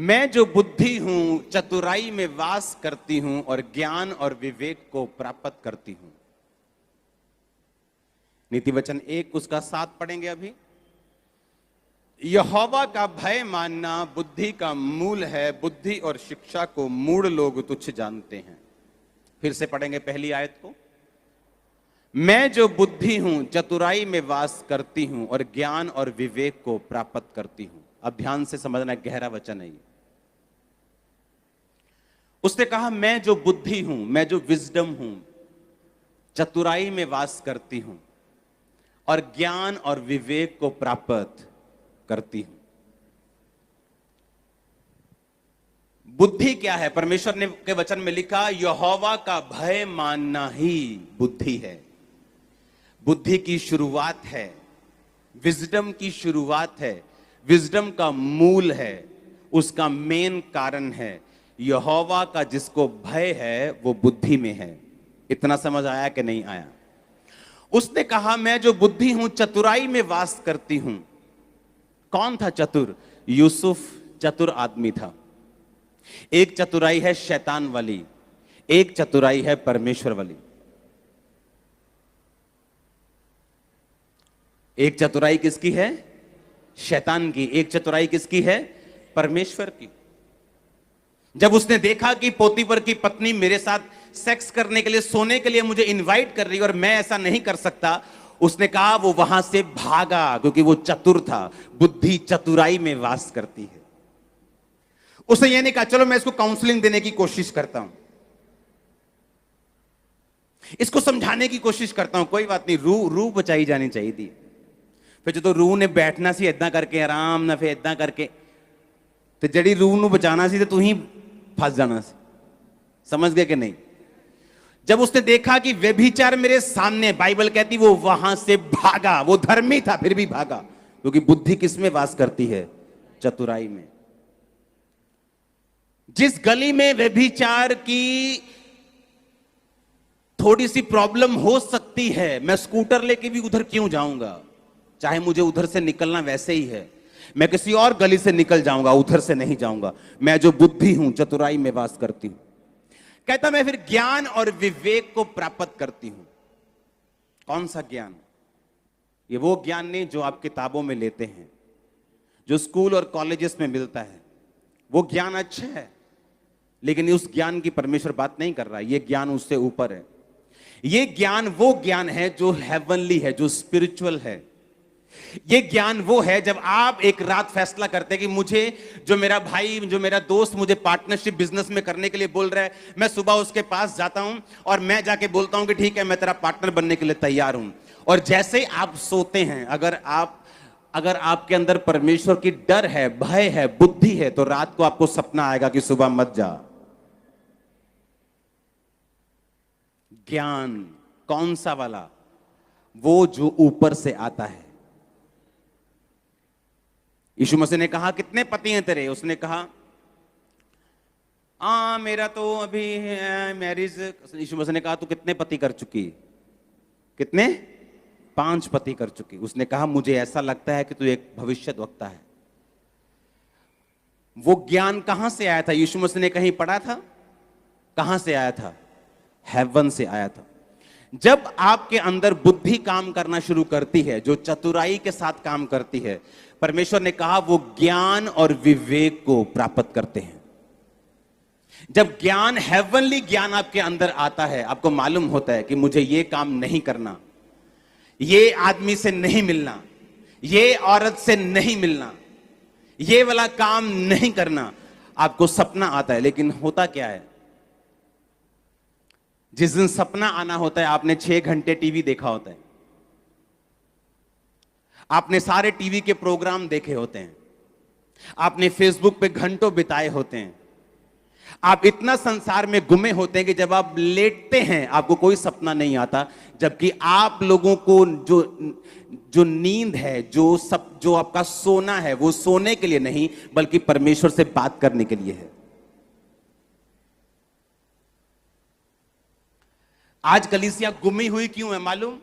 मैं जो बुद्धि हूं चतुराई में वास करती हूं और ज्ञान और विवेक को प्राप्त करती हूं। नीति वचन 1 उसका 7 पढ़ेंगे अभी। यहोवा का भय मानना बुद्धि का मूल है, बुद्धि और शिक्षा को मूढ़ लोग तुच्छ जानते हैं। फिर से पढ़ेंगे पहली आयत को। मैं जो बुद्धि हूं चतुराई में वास करती हूं और ज्ञान और विवेक को प्राप्त करती हूं। अब ध्यान से समझना, गहरा वचन है ये। उसने कहा मैं जो बुद्धि हूं, मैं जो विजडम हूं, चतुराई में वास करती हूं और ज्ञान और विवेक को प्राप्त करती हूं। बुद्धि क्या है? परमेश्वर ने के वचन में लिखा यहोवा का भय मानना ही बुद्धि है। बुद्धि की शुरुआत है, विजडम की शुरुआत है, विजडम का मूल है, उसका मेन कारण है यहोवा का जिसको भय है वो बुद्धि में है। इतना समझ आया कि नहीं आया? उसने कहा मैं जो बुद्धि हूं चतुराई में वास करती हूं। कौन था चतुर? यूसुफ चतुर आदमी था। एक चतुराई है शैतान वाली, एक चतुराई है परमेश्वर वाली। एक चतुराई किसकी है? शैतान की। एक चतुराई किसकी है? परमेश्वर की। जब उसने देखा कि पोतीफर की पत्नी मेरे साथ सेक्स करने के लिए, सोने के लिए मुझे इनवाइट कर रही है और मैं ऐसा नहीं कर सकता, उसने कहा वो वहां से भागा, क्योंकि वो चतुर था। बुद्धि चतुराई में वास करती है। उसने ये नहीं कहा चलो मैं इसको काउंसलिंग देने की कोशिश करता हूं, इसको समझाने की कोशिश करता हूं, कोई बात नहीं, रूह बचाई जानी चाहिए थी। फिर जो रूह ने बैठना सी इदा करके आराम ना, फिर इदा करके तो जड़ी रूह ਨੂੰ बचाना सी तो तू ही फंस जाना सी। समझ गए कि नहीं? जब उसने देखा कि व्यभिचार मेरे सामने, बाइबल कहती वो वहां से भागा। वो धर्मी था फिर भी भागा, क्योंकि बुद्धि किस में वास करती है? चतुराई में। जिस गली में व्यभिचार की थोड़ी सी प्रॉब्लम हो सकती है, मैं स्कूटर लेके भी उधर क्यों जाऊंगा? चाहे मुझे उधर से निकलना वैसे ही है, मैं किसी और गली से निकल जाऊंगा, उधर से नहीं जाऊंगा। मैं जो बुद्धि हूं चतुराई में वास करती हूं। कहता मैं फिर ज्ञान और विवेक को प्राप्त करती हूं। कौन सा ज्ञान? ये वो ज्ञान नहीं जो आप किताबों में लेते हैं, जो स्कूल और कॉलेजेस में मिलता है। वो ज्ञान अच्छा है, लेकिन उस ज्ञान की परमेश्वर बात नहीं कर रहा। ये ज्ञान उससे ऊपर है। ये ज्ञान वो ज्ञान है जो हेवनली है, जो स्पिरिचुअल है। ये ज्ञान वो है जब आप एक रात फैसला करते हैं कि मुझे, जो मेरा भाई, जो मेरा दोस्त मुझे पार्टनरशिप बिजनेस में करने के लिए बोल रहा है, मैं सुबह उसके पास जाता हूं और मैं जाके बोलता हूं कि ठीक है मैं तेरा पार्टनर बनने के लिए तैयार हूं। और जैसे ही आप सोते हैं, अगर आपके अंदर परमेश्वर की डर है, भय है, बुद्धि है, तो रात को आपको सपना आएगा कि सुबह मत जा। ज्ञान कौन सा वाला? वो जो ऊपर से आता है। यीशु मसीह ने कहा कितने पति हैं तेरे? उसने कहा मेरा तो अभी मैरिज। यीशु मसीह ने कहा तू कितने पति कर चुकी? कितने? 5 पति कर चुकी। उसने कहा मुझे ऐसा लगता है कि तू एक भविष्यद्वक्ता है। वो ज्ञान कहां से आया था? यीशु मसीह ने कहीं पढ़ा था? कहां से आया था? हेवन से आया था। जब आपके अंदर बुद्धि काम करना शुरू करती है, जो चतुराई के साथ काम करती है, परमेश्वर ने कहा वो ज्ञान और विवेक को प्राप्त करते हैं। जब ज्ञान, हेवनली ज्ञान आपके अंदर आता है, आपको मालूम होता है कि मुझे ये काम नहीं करना, ये आदमी से नहीं मिलना, ये औरत से नहीं मिलना, ये वाला काम नहीं करना। आपको सपना आता है, लेकिन होता क्या है? जिस दिन सपना आना होता है, आपने 6 घंटे टीवी देखा होता है, आपने सारे टीवी के प्रोग्राम देखे होते हैं, आपने फेसबुक पे घंटों बिताए होते हैं, आप इतना संसार में गुमे होते हैं कि जब आप लेटते हैं आपको कोई सपना नहीं आता। जबकि आप लोगों को जो नींद है, जो आपका सोना है, वो सोने के लिए नहीं बल्कि परमेश्वर से बात करने के लिए है। आज कलीसिया गुमी हुई क्यों है मालूम?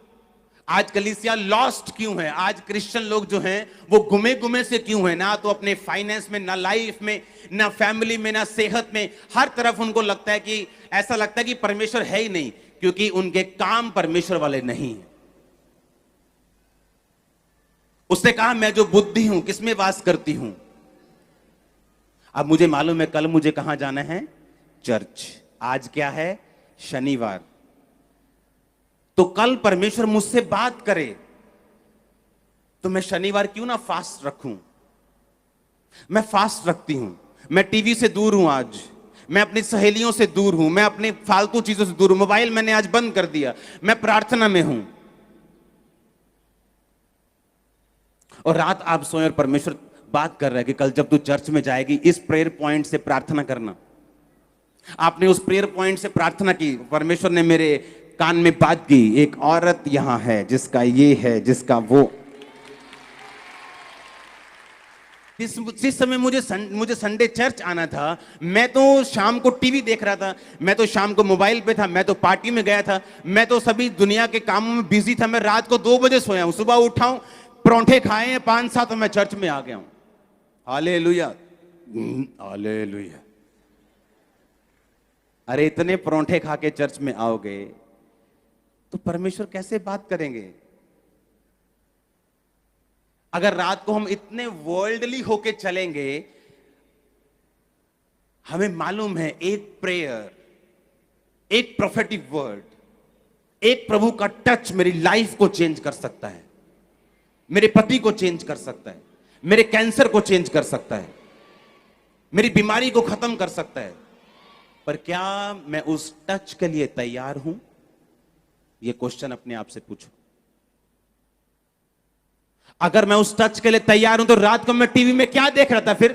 आज कलीसिया लॉस्ट क्यों है? आज क्रिश्चियन लोग जो हैं वो गुमे गुमे से क्यों हैं? ना तो अपने फाइनेंस में, ना लाइफ में, ना फैमिली में, ना सेहत में, हर तरफ उनको लगता है कि ऐसा लगता है कि परमेश्वर है ही नहीं, क्योंकि उनके काम परमेश्वर वाले नहीं है। उसने कहा मैं जो बुद्धि हूं किसमें वास करती हूं। अब मुझे मालूम है कल मुझे कहां जाना है? चर्च। आज क्या है? शनिवार। तो कल परमेश्वर मुझसे बात करे तो मैं शनिवार क्यों ना फास्ट रखूं। मैं फास्ट रखती हूं। मैं टीवी से दूर हूं आज, मैं अपनी सहेलियों से दूर हूं, मैं अपनी फालतू चीजों से दूर हूं, मोबाइल मैंने आज बंद कर दिया, मैं प्रार्थना में हूं। और रात आप सोए और परमेश्वर बात कर रहा है कि कल जब तू चर्च में जाएगी इस प्रेयर पॉइंट से प्रार्थना करना। आपने उस प्रेयर पॉइंट से प्रार्थना की, परमेश्वर ने मेरे कान में बात की, एक औरत यहां है जिसका ये है, जिसका वो। जिस समय मुझे संडे चर्च आना था, मैं तो शाम को टीवी देख रहा था, मैं तो शाम को मोबाइल पे था, मैं तो पार्टी में गया था, मैं तो सभी दुनिया के कामों में बिजी था। मैं रात को 2 बजे सोया हूं, सुबह उठा हूं, परोंठे खाए हैं 5-7 और मैं चर्च में आ गया हूं। Hallelujah, hallelujah. अरे इतने परोंठे खा के चर्च में आओगे तो परमेश्वर कैसे बात करेंगे? अगर रात को हम इतने वर्ल्डली होके चलेंगे, हमें मालूम है एक प्रेयर, एक प्रोफेटिक वर्ड, एक प्रभु का टच मेरी लाइफ को चेंज कर सकता है, मेरे पति को चेंज कर सकता है, मेरे कैंसर को चेंज कर सकता है, मेरी बीमारी को खत्म कर सकता है। पर क्या मैं उस टच के लिए तैयार हूं? यह क्वेश्चन अपने आप से पूछो। अगर मैं उस टच के लिए तैयार हूं तो रात को मैं टीवी में क्या देख रहा था फिर?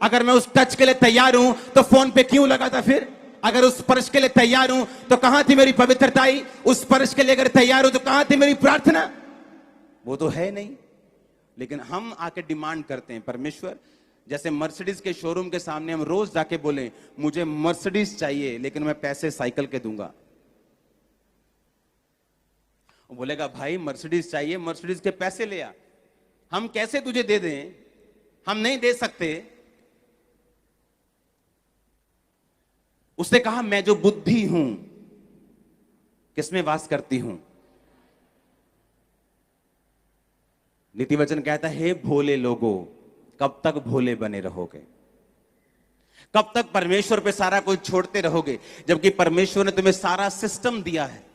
अगर मैं उस टच के लिए तैयार हूं तो फोन पे क्यों लगा था फिर? अगर उस स्पर्श के लिए तैयार हूं तो कहां थी मेरी पवित्रताई? उस स्पर्श के लिए अगर तैयार हूं तो कहां थी मेरी प्रार्थना? वो तो है नहीं। लेकिन हम आके डिमांड करते हैं, परमेश्वर, जैसे मर्सिडीज के शोरूम के सामने हम रोज जाके बोले मुझे मर्सिडीज चाहिए लेकिन मैं पैसे साइकिल के दूंगा। वो बोलेगा भाई मर्सिडीज चाहिए, मर्सिडीज के पैसे ले आ। हम कैसे तुझे दे दें? हम नहीं दे सकते। उसने कहा मैं जो बुद्धि हूं किसमें वास करती हूं? नीति वचन कहता है, हे भोले लोगों, कब तक भोले बने रहोगे? कब तक परमेश्वर पे सारा कुछ छोड़ते रहोगे? जबकि परमेश्वर ने तुम्हें सारा सिस्टम दिया है।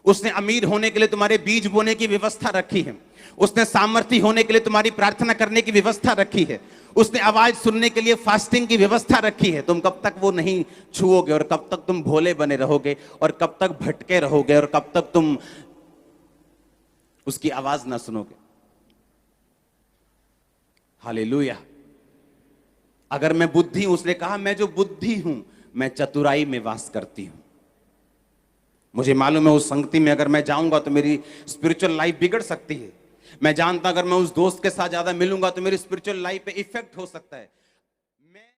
उसने अमीर होने के लिए तुम्हारे बीज बोने की व्यवस्था रखी है। उसने सामर्थ्य होने के लिए तुम्हारी प्रार्थना करने की व्यवस्था रखी है। उसने आवाज सुनने के लिए फास्टिंग की व्यवस्था रखी है। तुम कब तक वो नहीं छुओगे? और कब तक तुम भोले बने रहोगे? और कब तक भटके रहोगे? और कब तक तुम उसकी आवाज ना सुनोगे? हालेलुया। अगर मैं बुद्धि हूं, उसने कहा मैं जो बुद्धि हूं मैं चतुराई में वास करती हूं। मुझे मालूम है उस संगति में अगर मैं जाऊंगा तो मेरी स्पिरिचुअल लाइफ बिगड़ सकती है। मैं जानता अगर मैं उस दोस्त के साथ ज्यादा मिलूंगा तो मेरी स्पिरिचुअल लाइफ पे इफेक्ट हो सकता है।